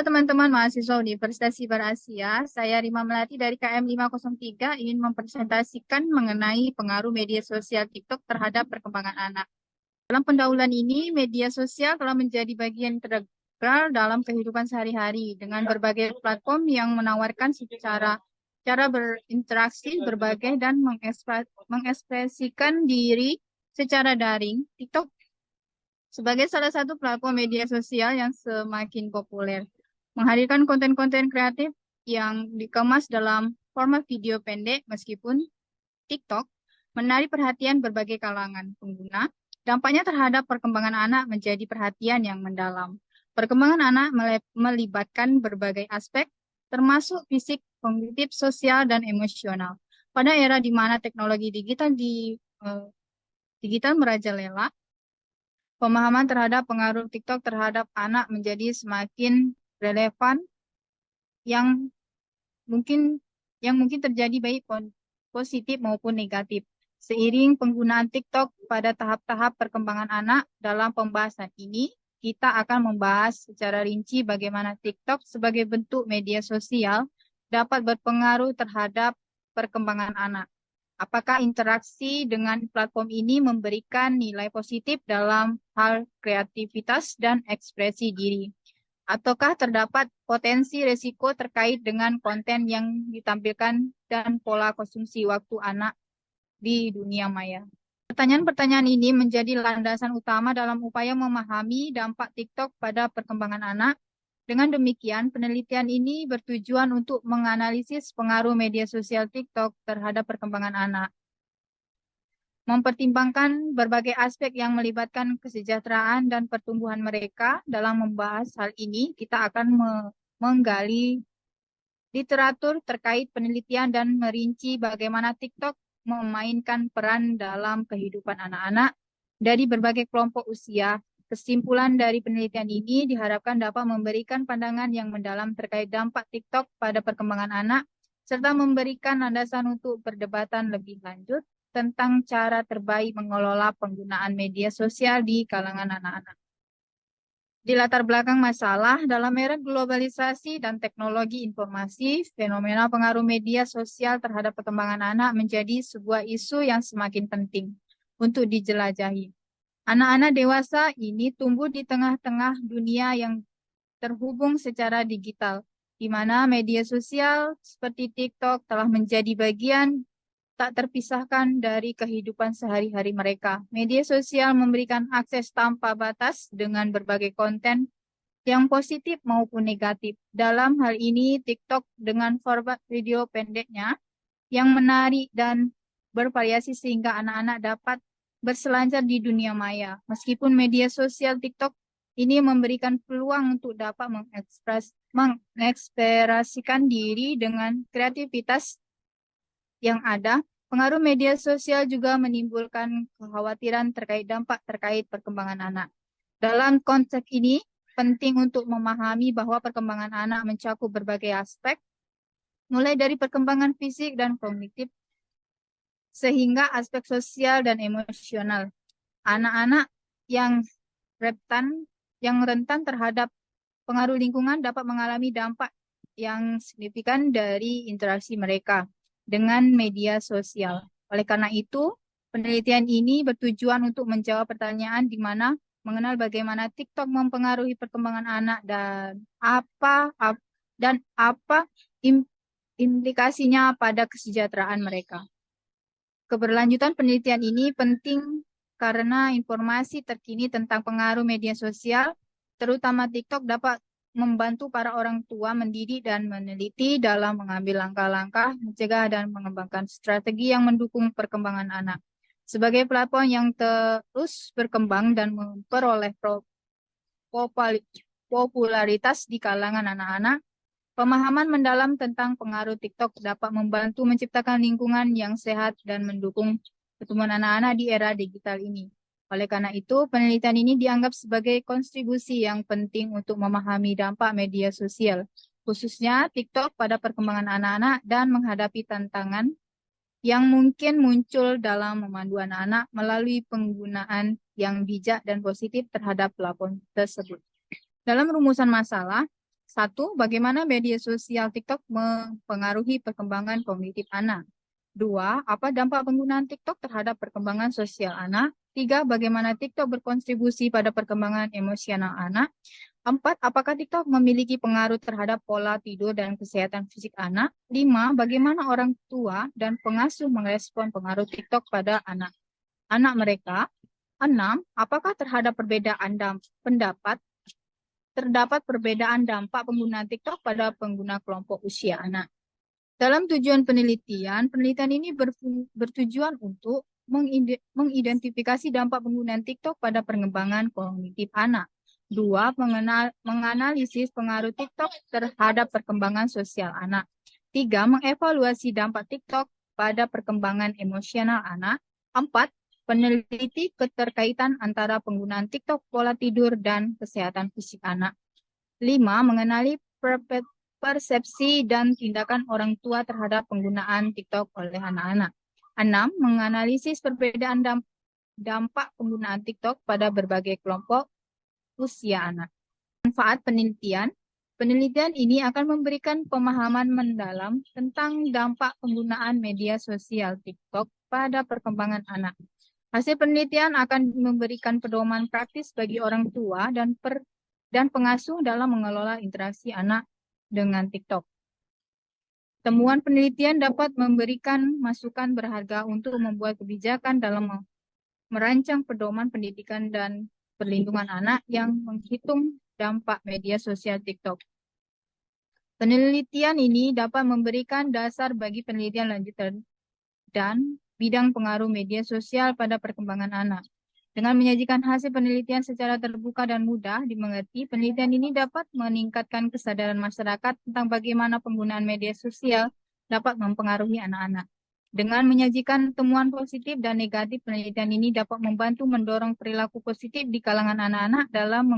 Teman-teman mahasiswa Universitas Sibar Asia, saya Rima Melati dari KM 503 ingin mempresentasikan mengenai pengaruh media sosial TikTok terhadap perkembangan anak. Dalam pendahuluan ini, media sosial telah menjadi bagian integral dalam kehidupan sehari-hari dengan berbagai platform yang menawarkan cara berinteraksi, berbagai dan mengekspresikan diri secara daring. TikTok sebagai salah satu platform media sosial yang semakin populer menghadirkan konten-konten kreatif yang dikemas dalam format video pendek meskipun TikTok menarik perhatian berbagai kalangan pengguna. Dampaknya terhadap perkembangan anak menjadi perhatian yang mendalam. Perkembangan anak melibatkan berbagai aspek, termasuk fisik, kognitif, sosial, dan emosional. Pada era di mana teknologi digital merajalela, pemahaman terhadap pengaruh TikTok terhadap anak menjadi semakin relevan yang mungkin terjadi baik positif maupun negatif. Seiring penggunaan TikTok pada tahap-tahap perkembangan anak, dalam pembahasan ini kita akan membahas secara rinci bagaimana TikTok sebagai bentuk media sosial dapat berpengaruh terhadap perkembangan anak. Apakah interaksi dengan platform ini memberikan nilai positif dalam hal kreativitas dan ekspresi diri? Ataukah terdapat potensi risiko terkait dengan konten yang ditampilkan dan pola konsumsi waktu anak di dunia maya? Pertanyaan-pertanyaan ini menjadi landasan utama dalam upaya memahami dampak TikTok pada perkembangan anak. Dengan demikian, penelitian ini bertujuan untuk menganalisis pengaruh media sosial TikTok terhadap perkembangan anak, mempertimbangkan berbagai aspek yang melibatkan kesejahteraan dan pertumbuhan mereka. Dalam membahas hal ini, kita akan menggali literatur terkait penelitian dan merinci bagaimana TikTok memainkan peran dalam kehidupan anak-anak dari berbagai kelompok usia. Kesimpulan dari penelitian ini diharapkan dapat memberikan pandangan yang mendalam terkait dampak TikTok pada perkembangan anak, serta memberikan landasan untuk perdebatan lebih lanjut tentang cara terbaik mengelola penggunaan media sosial di kalangan anak-anak. Di latar belakang masalah, dalam era globalisasi dan teknologi informasi, fenomena pengaruh media sosial terhadap perkembangan anak menjadi sebuah isu yang semakin penting untuk dijelajahi. Anak-anak dewasa ini tumbuh di tengah-tengah dunia yang terhubung secara digital, di mana media sosial seperti TikTok telah menjadi bagian tak terpisahkan dari kehidupan sehari-hari mereka. Media sosial memberikan akses tanpa batas dengan berbagai konten yang positif maupun negatif. Dalam hal ini, TikTok dengan format video pendeknya yang menarik dan bervariasi sehingga anak-anak dapat berselancar di dunia maya. Meskipun media sosial TikTok ini memberikan peluang untuk dapat mengekspresikan diri dengan kreativitas yang ada, pengaruh media sosial juga menimbulkan kekhawatiran terkait dampak terkait perkembangan anak. Dalam konteks ini, penting untuk memahami bahwa perkembangan anak mencakup berbagai aspek, mulai dari perkembangan fisik dan kognitif, sehingga aspek sosial dan emosional. Anak-anak yang rentan terhadap pengaruh lingkungan dapat mengalami dampak yang signifikan dari interaksi mereka dengan media sosial. Oleh karena itu, penelitian ini bertujuan untuk menjawab pertanyaan di mana mengenal bagaimana TikTok mempengaruhi perkembangan anak dan apa implikasinya pada kesejahteraan mereka. Keberlanjutan penelitian ini penting karena informasi terkini tentang pengaruh media sosial, terutama TikTok, dapat membantu para orang tua mendidik dan meneliti dalam mengambil langkah-langkah mencegah dan mengembangkan strategi yang mendukung perkembangan anak. Sebagai platform yang terus berkembang dan memperoleh popularitas di kalangan anak-anak, pemahaman mendalam tentang pengaruh TikTok dapat membantu menciptakan lingkungan yang sehat dan mendukung pertumbuhan anak-anak di era digital ini. Oleh karena itu, penelitian ini dianggap sebagai kontribusi yang penting untuk memahami dampak media sosial, khususnya TikTok pada perkembangan anak-anak dan menghadapi tantangan yang mungkin muncul dalam memandu anak-anak melalui penggunaan yang bijak dan positif terhadap platform tersebut. Dalam rumusan masalah, Satu, bagaimana media sosial TikTok mempengaruhi perkembangan kognitif anak. Dua, apa dampak penggunaan TikTok terhadap perkembangan sosial anak? Tiga, bagaimana TikTok berkontribusi pada perkembangan emosional anak? Empat, apakah TikTok memiliki pengaruh terhadap pola tidur dan kesehatan fisik anak? Lima, bagaimana orang tua dan pengasuh merespon pengaruh TikTok pada anak mereka? Enam, apakah terdapat perbedaan dampak penggunaan TikTok pada pengguna kelompok usia anak? Dalam tujuan penelitian ini bertujuan untuk mengidentifikasi dampak penggunaan TikTok pada pengembangan kognitif anak. Dua, menganalisis pengaruh TikTok terhadap perkembangan sosial anak. Tiga, mengevaluasi dampak TikTok pada perkembangan emosional anak. Empat, peneliti keterkaitan antara penggunaan TikTok, pola tidur, dan kesehatan fisik anak. Lima, mengenali persepsi dan tindakan orang tua terhadap penggunaan TikTok oleh anak-anak. Enam, menganalisis perbedaan dampak penggunaan TikTok pada berbagai kelompok usia anak. Manfaat penelitian. Penelitian ini akan memberikan pemahaman mendalam tentang dampak penggunaan media sosial TikTok pada perkembangan anak. Hasil penelitian akan memberikan pedoman praktis bagi orang tua dan pengasuh dalam mengelola interaksi anak dengan TikTok. Temuan penelitian dapat memberikan masukan berharga untuk membuat kebijakan dalam merancang pedoman pendidikan dan perlindungan anak yang menghitung dampak media sosial TikTok. Penelitian ini dapat memberikan dasar bagi penelitian lanjutan dan bidang pengaruh media sosial pada perkembangan anak. Dengan menyajikan hasil penelitian secara terbuka dan mudah dimengerti, penelitian ini dapat meningkatkan kesadaran masyarakat tentang bagaimana penggunaan media sosial dapat mempengaruhi anak-anak. Dengan menyajikan temuan positif dan negatif, penelitian ini dapat membantu mendorong perilaku positif di kalangan anak-anak dalam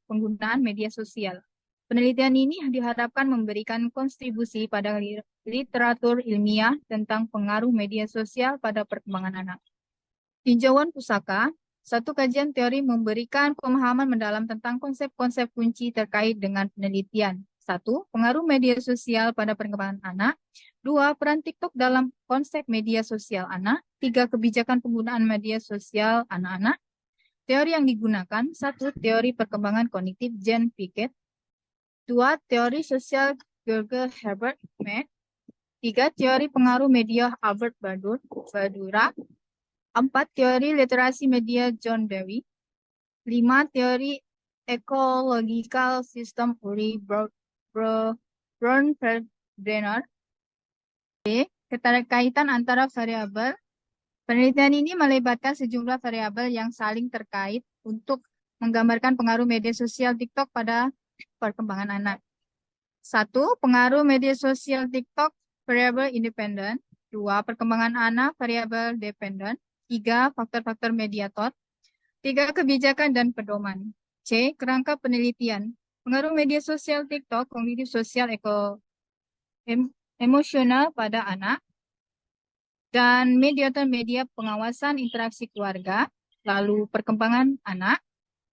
penggunaan media sosial. Penelitian ini diharapkan memberikan kontribusi pada literatur ilmiah tentang pengaruh media sosial pada perkembangan anak. Tinjauan pusaka, satu kajian teori memberikan pemahaman mendalam tentang konsep-konsep kunci terkait dengan penelitian. Satu, pengaruh media sosial pada perkembangan anak. Dua, peran TikTok dalam konsep media sosial anak. Tiga, kebijakan penggunaan media sosial anak-anak. Teori yang digunakan, satu, teori perkembangan kognitif Jean Piaget. Dua, teori sosial George Herbert Mead. Tiga, teori pengaruh media Albert Bandura. Empat, teori literasi media John Dewey. Lima, teori ecological system Uri Bronfeld-Brenner. Keterkaitan antara variabel. Penelitian ini melibatkan sejumlah variabel yang saling terkait untuk menggambarkan pengaruh media sosial TikTok pada perkembangan anak. Satu, pengaruh media sosial TikTok, variabel independen. Dua, perkembangan anak, variabel dependen. Tiga, faktor-faktor mediator. Tiga, kebijakan dan pedoman. C, kerangka penelitian. Pengaruh media sosial TikTok, kognitif sosial emosional pada anak. Dan mediator media pengawasan interaksi keluarga. Lalu perkembangan anak.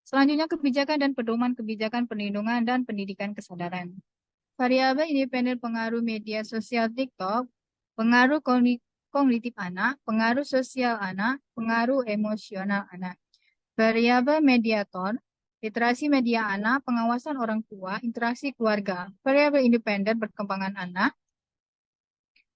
Selanjutnya kebijakan dan pedoman kebijakan perlindungan dan pendidikan kesadaran. Variabel independen pengaruh media sosial TikTok, pengaruh kognitif anak, pengaruh sosial anak, pengaruh emosional anak. Variabel mediator, literasi media anak, pengawasan orang tua, interaksi keluarga. Variabel independen perkembangan anak,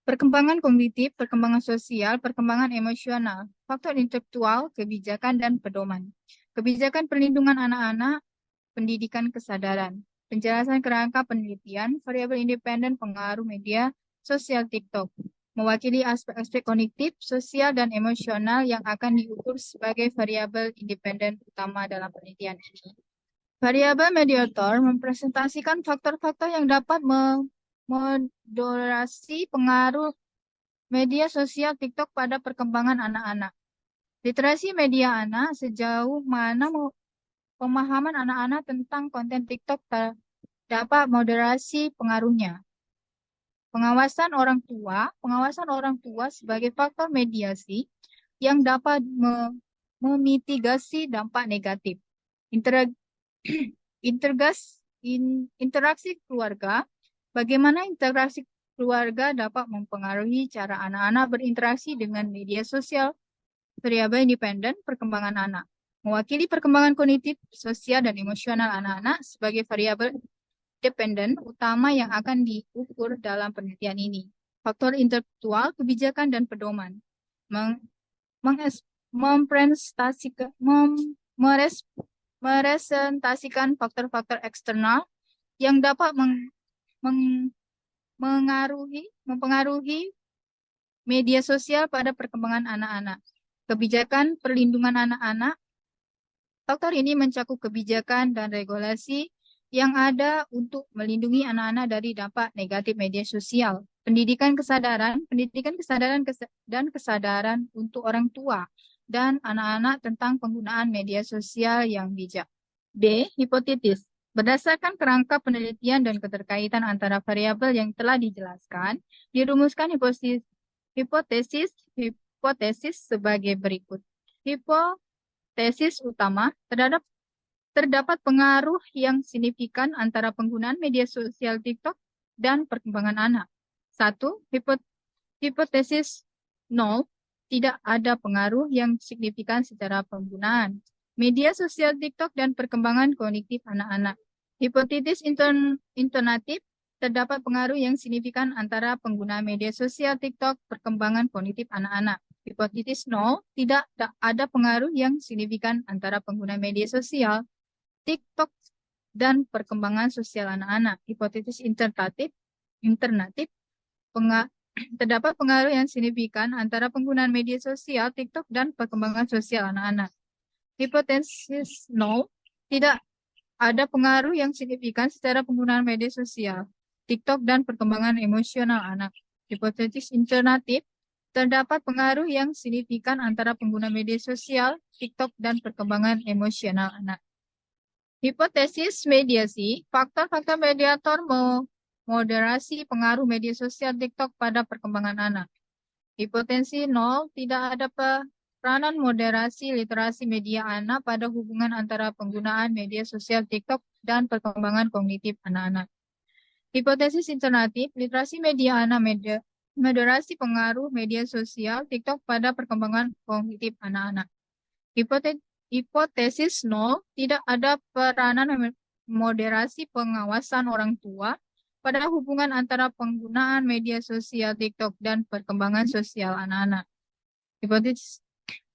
perkembangan kognitif, perkembangan sosial, perkembangan emosional, faktor intelektual, kebijakan dan pedoman. Kebijakan perlindungan anak-anak, pendidikan kesadaran. Penjelasan kerangka penelitian, variabel independen pengaruh media sosial TikTok, mewakili aspek-aspek kognitif, sosial, dan emosional yang akan diukur sebagai variabel independen utama dalam penelitian ini. Variabel mediator mempresentasikan faktor-faktor yang dapat moderasi pengaruh media sosial TikTok pada perkembangan anak-anak. Literasi media anak, sejauh mana pemahaman anak-anak tentang konten TikTok dapat moderasi pengaruhnya. Pengawasan orang tua sebagai faktor mediasi yang dapat memitigasi dampak negatif. interaksi keluarga. Bagaimana interaksi keluarga dapat mempengaruhi cara anak-anak berinteraksi dengan media sosial. Variabel independen perkembangan anak. Mewakili perkembangan kognitif, sosial, dan emosional anak-anak sebagai variabel dependen utama yang akan diukur dalam penelitian ini. Faktor intelektual, kebijakan, dan pedoman. Meresentasikan faktor-faktor eksternal yang dapat mempengaruhi media sosial pada perkembangan anak-anak. Kebijakan perlindungan anak-anak. Faktor ini mencakup kebijakan dan regulasi yang ada untuk melindungi anak-anak dari dampak negatif media sosial. Pendidikan kesadaran dan kesadaran untuk orang tua dan anak-anak tentang penggunaan media sosial yang bijak. B. Hipotesis. Berdasarkan kerangka penelitian dan keterkaitan antara variabel yang telah dijelaskan, dirumuskan hipotesis sebagai berikut. Hipotesis utama, terdapat pengaruh yang signifikan antara penggunaan media sosial TikTok dan perkembangan anak. 1. Hipotesis 0, tidak ada pengaruh yang signifikan secara penggunaan media sosial TikTok dan perkembangan kognitif anak-anak. Hipotesis alternatif, terdapat pengaruh yang signifikan antara penggunaan media sosial TikTok, perkembangan kognitif anak-anak. Hipotesis 0, tidak ada pengaruh yang signifikan antara pengguna media sosial TikTok dan perkembangan sosial anak-anak. Hipotesis alternatif, terdapat pengaruh yang signifikan antara penggunaan media sosial TikTok dan perkembangan sosial anak-anak. Hipotesis 0, tidak ada pengaruh yang signifikan secara penggunaan media sosial TikTok dan perkembangan emosional anak. Hipotesis alternatif, terdapat pengaruh yang signifikan antara pengguna media sosial TikTok dan perkembangan emosional anak. Hipotesis mediasi, faktor-faktor mediator moderasi pengaruh media sosial TikTok pada perkembangan anak. Hipotesis 0, tidak ada peranan moderasi literasi media anak pada hubungan antara penggunaan media sosial TikTok dan perkembangan kognitif anak-anak. Hipotesis alternatif, literasi media anak moderasi pengaruh media sosial TikTok pada perkembangan kognitif anak-anak. Hipotesis 0, tidak ada peranan moderasi pengawasan orang tua pada hubungan antara penggunaan media sosial TikTok dan perkembangan sosial anak-anak.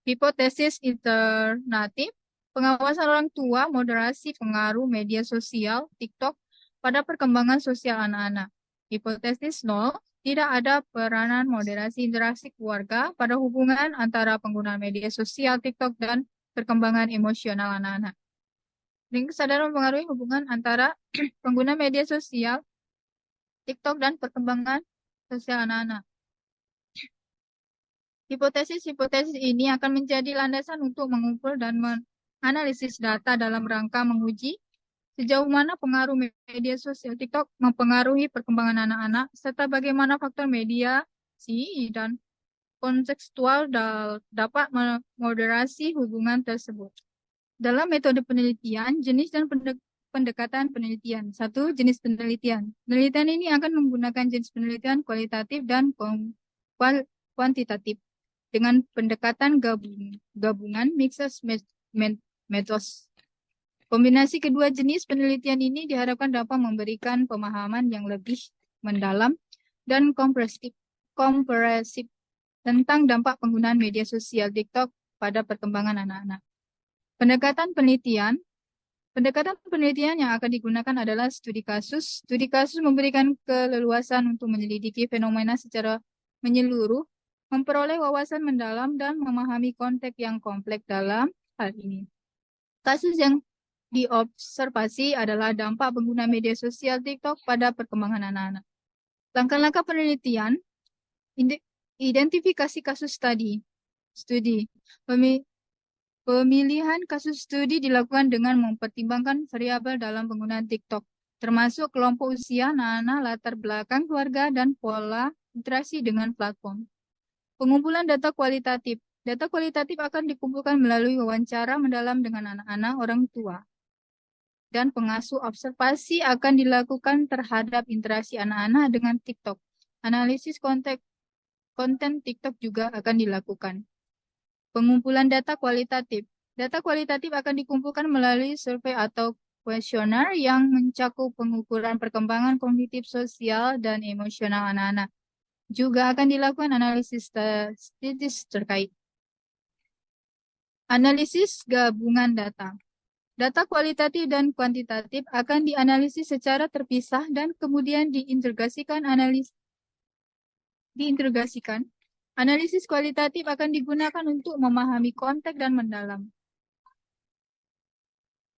Hipotesis alternatif, pengawasan orang tua moderasi pengaruh media sosial TikTok pada perkembangan sosial anak-anak. Hipotesis 0, tidak ada peranan moderasi interaksi keluarga pada hubungan antara penggunaan media sosial TikTok dan perkembangan emosional anak-anak. Kesadaran mempengaruhi hubungan antara pengguna media sosial TikTok dan perkembangan sosial anak-anak. Hipotesis-hipotesis ini akan menjadi landasan untuk mengumpul dan menganalisis data dalam rangka menguji sejauh mana pengaruh media sosial TikTok mempengaruhi perkembangan anak-anak, serta bagaimana faktor mediasi dan kontekstual dapat memoderasi hubungan tersebut. Dalam metode penelitian, jenis dan pendekatan penelitian. 1. Jenis penelitian. Penelitian ini akan menggunakan jenis penelitian kualitatif dan kuantitatif dengan pendekatan gabungan mixed methods. Kombinasi kedua jenis penelitian ini diharapkan dapat memberikan pemahaman yang lebih mendalam dan komprehensif tentang dampak penggunaan media sosial TikTok pada perkembangan anak-anak. Pendekatan penelitian yang akan digunakan adalah studi kasus. Studi kasus memberikan keleluasan untuk menyelidiki fenomena secara menyeluruh, memperoleh wawasan mendalam, dan memahami konteks yang kompleks dalam hal ini. Kasus yang diobservasi adalah dampak pengguna media sosial TikTok pada perkembangan anak-anak. Langkah-langkah penelitian, identifikasi kasus studi. Pemilihan kasus studi dilakukan dengan mempertimbangkan variabel dalam penggunaan TikTok, termasuk kelompok usia anak-anak, latar belakang keluarga, dan pola interaksi dengan platform. Pengumpulan data kualitatif. Data kualitatif akan dikumpulkan melalui wawancara mendalam dengan anak-anak, orang tua, dan pengasuh observasi akan dilakukan terhadap interaksi anak-anak dengan TikTok. Analisis konten TikTok juga akan dilakukan. Pengumpulan data kualitatif. Data kualitatif akan dikumpulkan melalui survei atau kuesioner yang mencakup pengukuran perkembangan kognitif sosial dan emosional anak-anak. Juga akan dilakukan analisis statistik terkait. Analisis gabungan data. Data kualitatif dan kuantitatif akan dianalisis secara terpisah dan kemudian diintegrasikan. Analisis kualitatif akan digunakan untuk memahami konteks dan mendalam.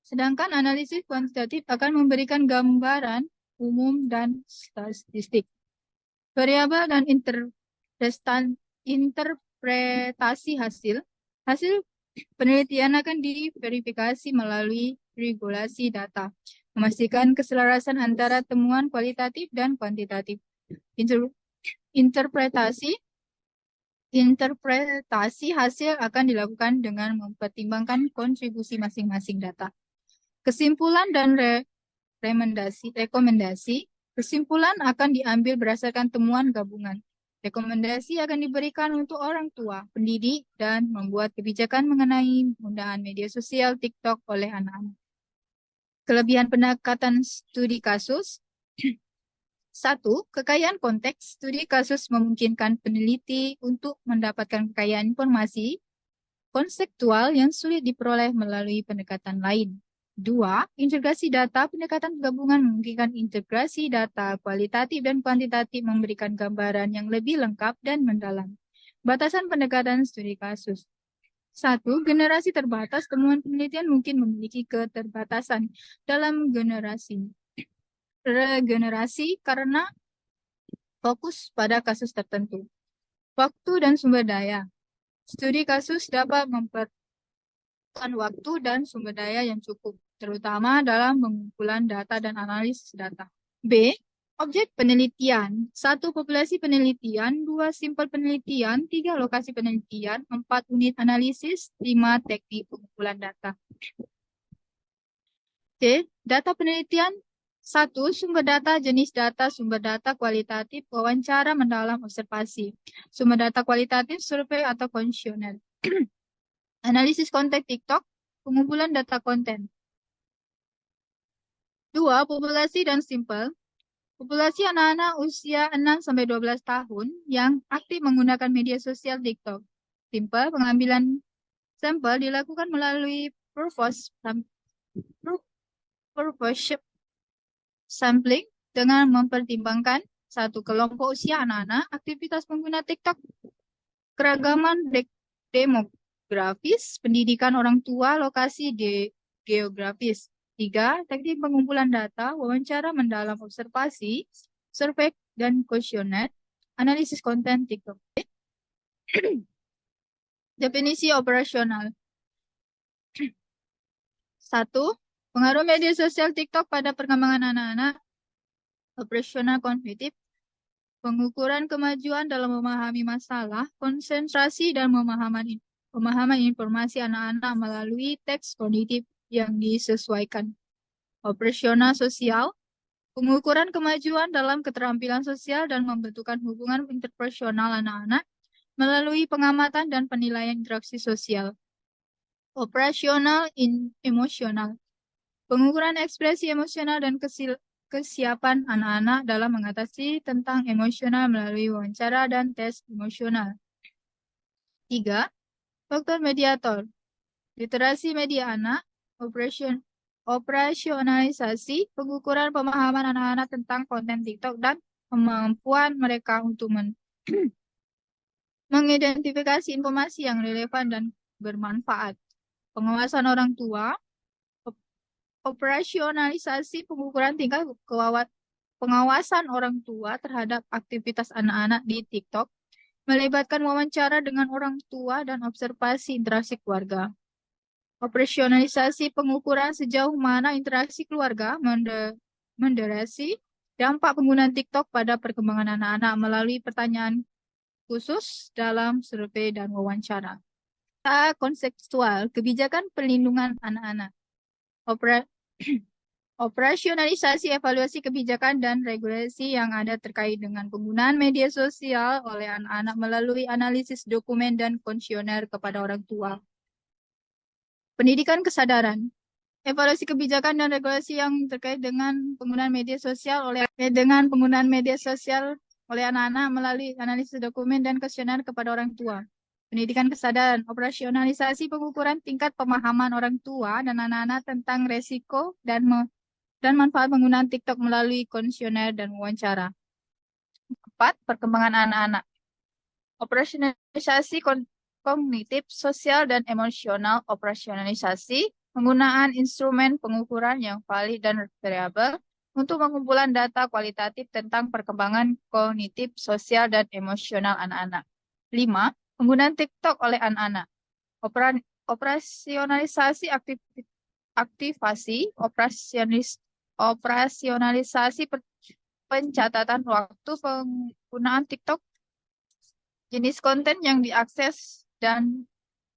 Sedangkan analisis kuantitatif akan memberikan gambaran umum dan statistik. Variabel dan interpretasi hasil. Hasil penelitian akan diverifikasi melalui regulasi data, memastikan keselarasan antara temuan kualitatif dan kuantitatif. Interpretasi hasil akan dilakukan dengan mempertimbangkan kontribusi masing-masing data. Kesimpulan dan rekomendasi. Kesimpulan akan diambil berdasarkan temuan gabungan. Rekomendasi akan diberikan untuk orang tua, pendidik, dan membuat kebijakan mengenai penggunaan media sosial TikTok oleh anak-anak. Kelebihan pendekatan studi kasus. 1. Kekayaan konteks. Studi kasus memungkinkan peneliti untuk mendapatkan kekayaan informasi konseptual yang sulit diperoleh melalui pendekatan lain. 2. Integrasi data. Pendekatan gabungan memungkinkan integrasi data kualitatif dan kuantitatif memberikan gambaran yang lebih lengkap dan mendalam. Batasan pendekatan studi kasus. 1. Generasi terbatas. Temuan penelitian mungkin memiliki keterbatasan dalam regenerasi karena fokus pada kasus tertentu. Waktu dan sumber daya. Studi kasus dapat memperlukan waktu dan sumber daya yang cukup, terutama dalam pengumpulan data dan analisis data. B. Objek penelitian. 1. Populasi penelitian. 2. Simpel penelitian. 3. Lokasi penelitian. 4. Unit analisis. 5. Teknik pengumpulan data. C. Data penelitian. 1. Sumber data, jenis data, sumber data kualitatif, wawancara mendalam observasi. Sumber data kualitatif, survei atau kuesioner. Analisis konteks TikTok, pengumpulan data konten. 2. Populasi dan simpel. Populasi anak-anak usia 6-12 tahun yang aktif menggunakan media sosial TikTok. Simpel, pengambilan sampel dilakukan melalui purpose sampling dengan mempertimbangkan 1. Kelompok usia anak-anak, aktivitas pengguna TikTok, keragaman demografis, pendidikan orang tua, lokasi geografis. 3. Teknik pengumpulan data, wawancara mendalam observasi, survei dan kuesioner, analisis konten TikTok. Definisi operasional. 1. Pengaruh media sosial TikTok pada perkembangan anak-anak. Operasional kognitif. Pengukuran kemajuan dalam memahami masalah, konsentrasi dan pemahaman informasi anak-anak melalui teks kognitif yang disesuaikan. Operasional sosial. Pengukuran kemajuan dalam keterampilan sosial dan membentukkan hubungan interpersonal anak-anak melalui pengamatan dan penilaian interaksi sosial. Operasional emosional. Pengukuran ekspresi emosional dan kesiapan anak-anak dalam mengatasi tentang emosional melalui wawancara dan tes emosional. 3. Faktor mediator. Literasi media anak, operasionalisasi, pengukuran pemahaman anak-anak tentang konten TikTok dan kemampuan mereka untuk mengidentifikasi informasi yang relevan dan bermanfaat. Pengawasan orang tua, operasionalisasi pengukuran tingkat pengawasan orang tua terhadap aktivitas anak-anak di TikTok, melibatkan wawancara dengan orang tua dan observasi interaksi keluarga. Operasionalisasi pengukuran sejauh mana interaksi keluarga menderasi dampak penggunaan TikTok pada perkembangan anak-anak melalui pertanyaan khusus dalam survei dan wawancara. Konseptual, kebijakan perlindungan anak-anak. Operasionalisasi evaluasi kebijakan dan regulasi yang ada terkait dengan penggunaan media sosial oleh anak-anak melalui analisis dokumen dan kuesioner kepada orang tua. Pendidikan kesadaran. Evaluasi kebijakan dan regulasi yang terkait dengan penggunaan media sosial oleh anak-anak melalui analisis dokumen dan kuesioner kepada orang tua. Pendidikan kesadaran, operasionalisasi pengukuran tingkat pemahaman orang tua dan anak-anak tentang resiko dan manfaat penggunaan TikTok melalui kuesioner dan wawancara. 4. Perkembangan anak-anak. Operasionalisasi kognitif, sosial, dan emosional. Operasionalisasi penggunaan instrumen pengukuran yang valid dan variabel untuk pengumpulan data kualitatif tentang perkembangan kognitif, sosial, dan emosional anak-anak. 5. Penggunaan TikTok oleh anak-anak. Operasionalisasi operasionalisasi pencatatan waktu penggunaan TikTok, jenis konten yang diakses, dan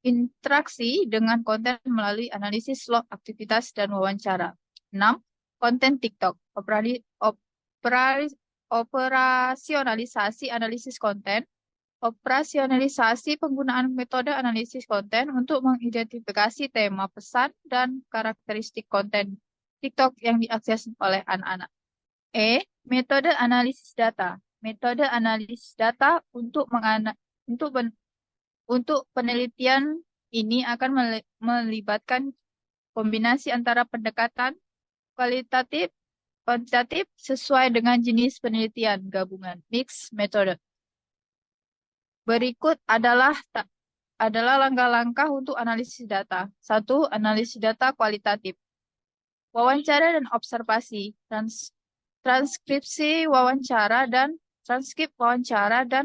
interaksi dengan konten melalui analisis log aktivitas dan wawancara. 6. Konten TikTok. Operasionalisasi analisis konten. Operasionalisasi penggunaan metode analisis konten untuk mengidentifikasi tema pesan dan karakteristik konten TikTok yang diakses oleh anak-anak. Metode analisis data. Metode analisis data untuk penelitian ini akan melibatkan kombinasi antara pendekatan kualitatif, kuantitatif sesuai dengan jenis penelitian gabungan, mixed method. Berikut adalah langkah-langkah untuk analisis data. 1. Analisis data kualitatif. Wawancara dan observasi. Transkrip wawancara dan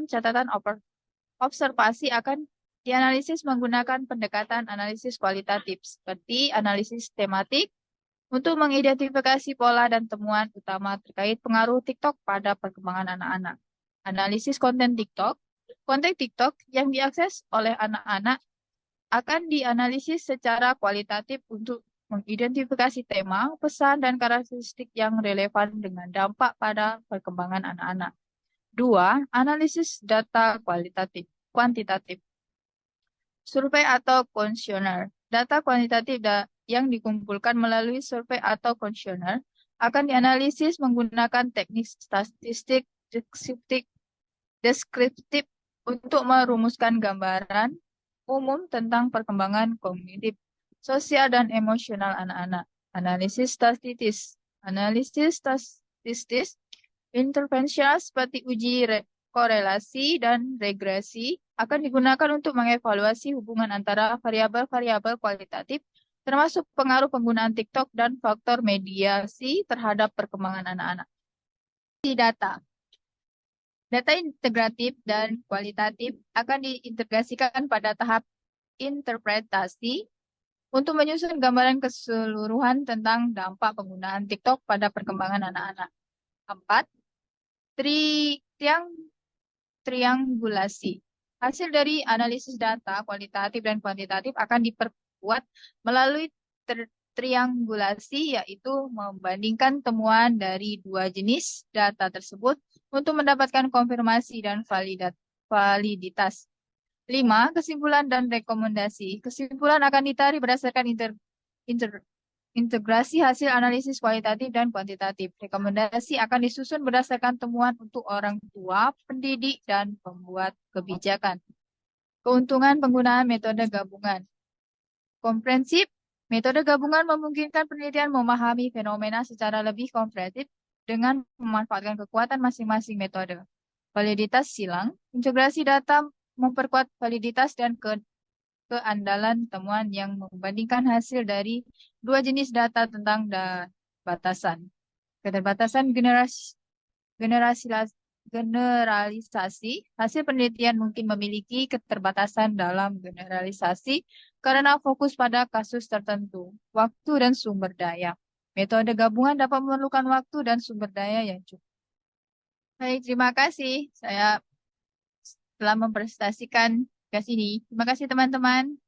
catatan observasi akan dianalisis menggunakan pendekatan analisis kualitatif seperti analisis tematik untuk mengidentifikasi pola dan temuan utama terkait pengaruh TikTok pada perkembangan anak-anak. Analisis konten TikTok. Konten TikTok yang diakses oleh anak-anak akan dianalisis secara kualitatif untuk mengidentifikasi tema, pesan, dan karakteristik yang relevan dengan dampak pada perkembangan anak-anak. 2. Analisis data kuantitatif. Survei atau kuesioner. Data kuantitatif yang dikumpulkan melalui survei atau kuesioner akan dianalisis menggunakan teknik statistik deskriptif untuk merumuskan gambaran umum tentang perkembangan kognitif, sosial, dan emosional anak-anak. Analisis statistis. Intervensional seperti uji korelasi dan regresi akan digunakan untuk mengevaluasi hubungan antara variabel-variabel kualitatif termasuk pengaruh penggunaan TikTok dan faktor mediasi terhadap perkembangan anak-anak. Data. Data integratif dan kualitatif akan diintegrasikan pada tahap interpretasi untuk menyusun gambaran keseluruhan tentang dampak penggunaan TikTok pada perkembangan anak-anak. 4. Triangulasi. Hasil dari analisis data kualitatif dan kuantitatif akan diperkuat melalui triangulasi, yaitu membandingkan temuan dari dua jenis data tersebut untuk mendapatkan konfirmasi dan validitas. 5. Kesimpulan dan rekomendasi. Kesimpulan akan ditarik berdasarkan integrasi hasil analisis kualitatif dan kuantitatif. Rekomendasi akan disusun berdasarkan temuan untuk orang tua, pendidik, dan pembuat kebijakan. Keuntungan penggunaan metode gabungan. Komprehensif. Metode gabungan memungkinkan penelitian memahami fenomena secara lebih komprehensif dengan memanfaatkan kekuatan masing-masing metode. Validitas silang. Integrasi data memperkuat validitas dan keandalan temuan yang membandingkan hasil dari dua jenis data tentang batasan. Keterbatasan generalisasi. Hasil penelitian mungkin memiliki keterbatasan dalam generalisasi karena fokus pada kasus tertentu, waktu dan sumber daya. Metode gabungan dapat memerlukan waktu dan sumber daya yang cukup. Baik, terima kasih. Saya telah mempresentasikan tugas ini. Terima kasih teman-teman.